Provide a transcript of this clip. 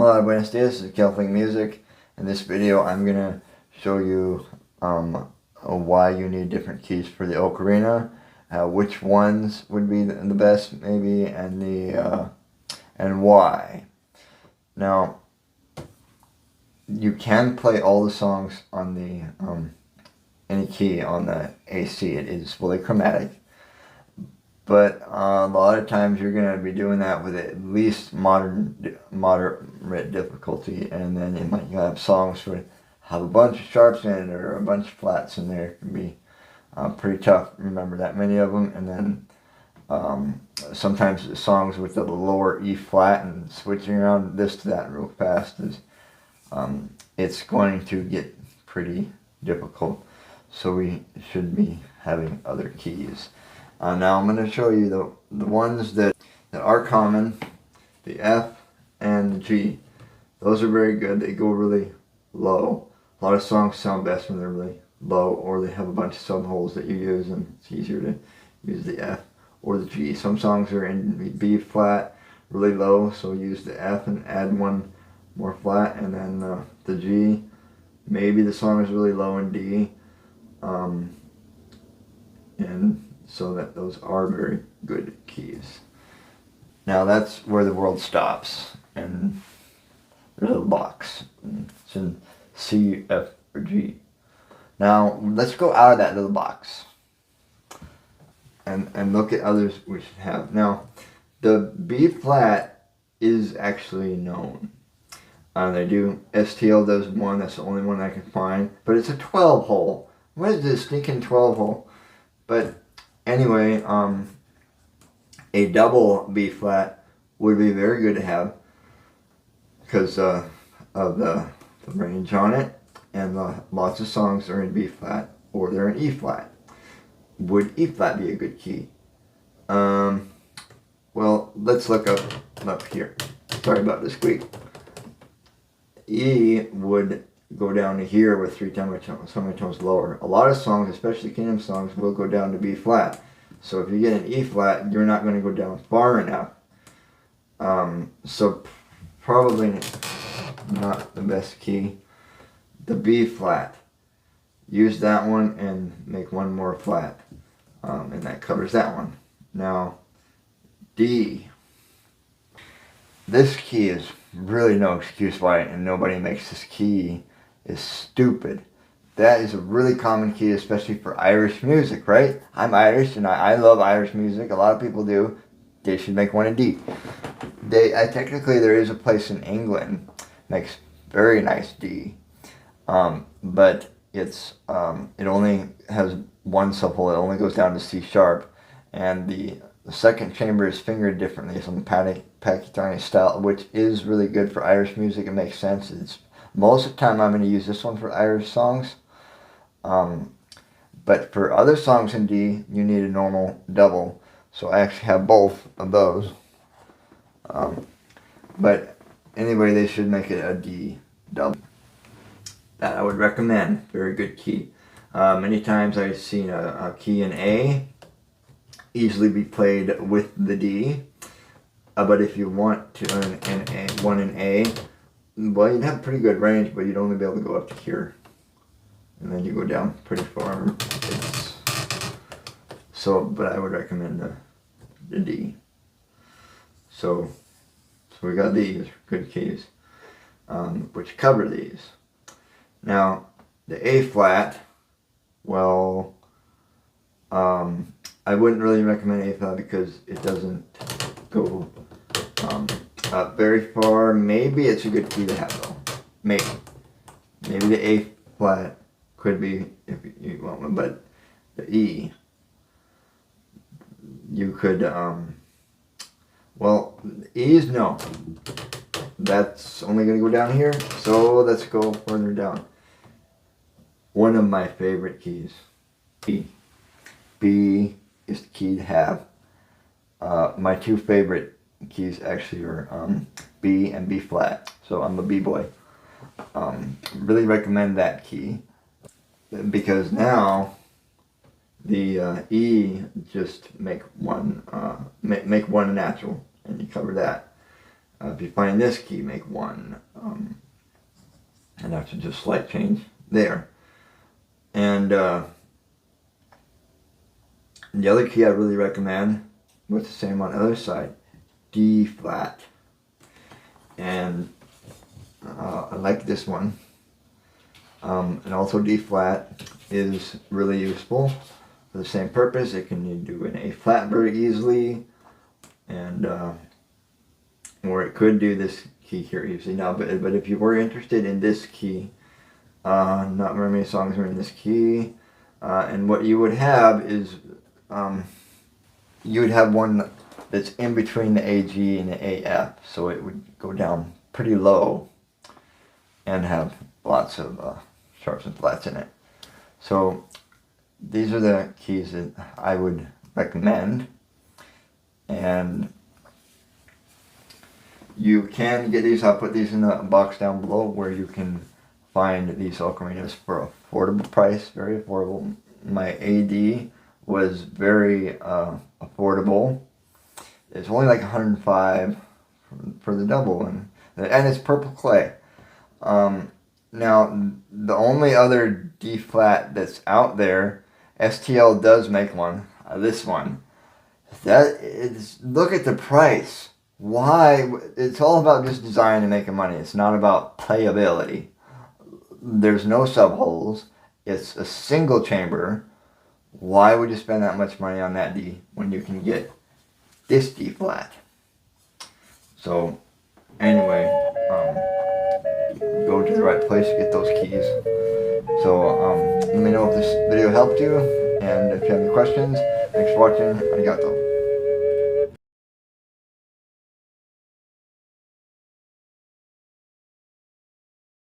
Hola, buenos dias, this is Celtic Music. In this video I'm going to show you why you need different keys for the ocarina, which ones would be the best maybe, and why. Now, you can play all the songs on the any key on the AC. It is fully chromatic. But a lot of times you're going to be doing that with at least moderate difficulty, and then you might have songs that have a bunch of sharps in it or a bunch of flats in there. It can be pretty tough to remember that many of them. And then sometimes songs with the lower E flat, and switching around this to that real fast is it's going to get pretty difficult. So we should be having other keys. Now I'm going to show you the ones that are common, the F and the G. Those are very good. They go really low. A lot of songs sound best when they're really low, or they have a bunch of subholes that you use, and it's easier to use the F or the G. Some songs are in B flat, really low, so use the F and add one more flat, and then the G. Maybe the song is really low in D, and so that those are very good keys. Now that's where the world stops, and there's a box. It's in C, F, or G. Now let's go out of that little box and look at others we should have. Now the B flat is actually known. They do, STL does one, that's the only one I can find, but it's a 12 hole. What is this stinking 12 hole? But anyway, a double B flat would be very good to have because of the range on it, and lots of songs are in B flat or they're in E flat. Would E flat be a good key? Well, let's look up here. Sorry about the squeak. E would go down to here with three semitones lower. A lot of songs, especially Kingdom songs, will go down to B flat. So if you get an E flat, you're not going to go down far enough. So probably not the best key. The B flat. Use that one and make one more flat. And that covers that one. Now, D. This key is really no excuse why nobody makes this key. Is stupid. That is a really common key, especially for Irish music, right? I'm Irish and I love Irish music. A lot of people do. They should make one in D. Technically there is a place in England makes very nice D, but it's it only has one subhole. It only goes down to C sharp, and the second chamber is fingered differently. It's on the Pakistani style, which is really good for Irish music. It makes sense. It's most of the time I'm going to use this one for Irish songs. But for other songs in D, you need a normal double. So I actually have both of those. But anyway, they should make it a D double. That I would recommend. Very good key. Many times I've seen a key in A easily be played with the D. But if you want to earn one in A, well, you'd have pretty good range, but you'd only be able to go up to here. And then you go down pretty far. But I would recommend the D. So we got these good keys, which cover these. Now, the A flat, well, I wouldn't really recommend A flat because it doesn't go up very far. Maybe it's a good key to have though. Maybe the A flat could be if you want one, but the E, you could well, E's no. That's only gonna go down here, so let's go further down. One of my favorite keys, B. B is the key to have. My two favorite keys actually are B and B flat, so I'm a B boy. Really recommend that key because now the E just make one natural, and you cover that. If you find this key, make 1. And that's just a slight change there. And the other key I really recommend, with the same on the other side, D flat. And I like this one. And also D flat is really useful for the same purpose. It can do an A flat very easily, and or it could do this key here easily now. But if you were interested in this key, not very many songs are in this key, and what you would have is you would have one that's in between the A G and the A F, so it would go down pretty low and have lots of sharps and flats in it. So these are the keys that I would recommend, and you can get these. I'll put these in the box down below where you can find these ocarinas for affordable price, very affordable. My AD was very affordable. It's only like 105 for the double one, and it's purple clay. Now, the only other D flat that's out there, STL does make one, this one. That is, look at the price. Why? It's all about just design and making money. It's not about playability. There's no subholes. It's a single chamber. Why would you spend that much money on that D when you can get this D flat? So, anyway, go to the right place to get those keys. So let me know if this video helped you, and if you have any questions. Thanks for watching. Arigato.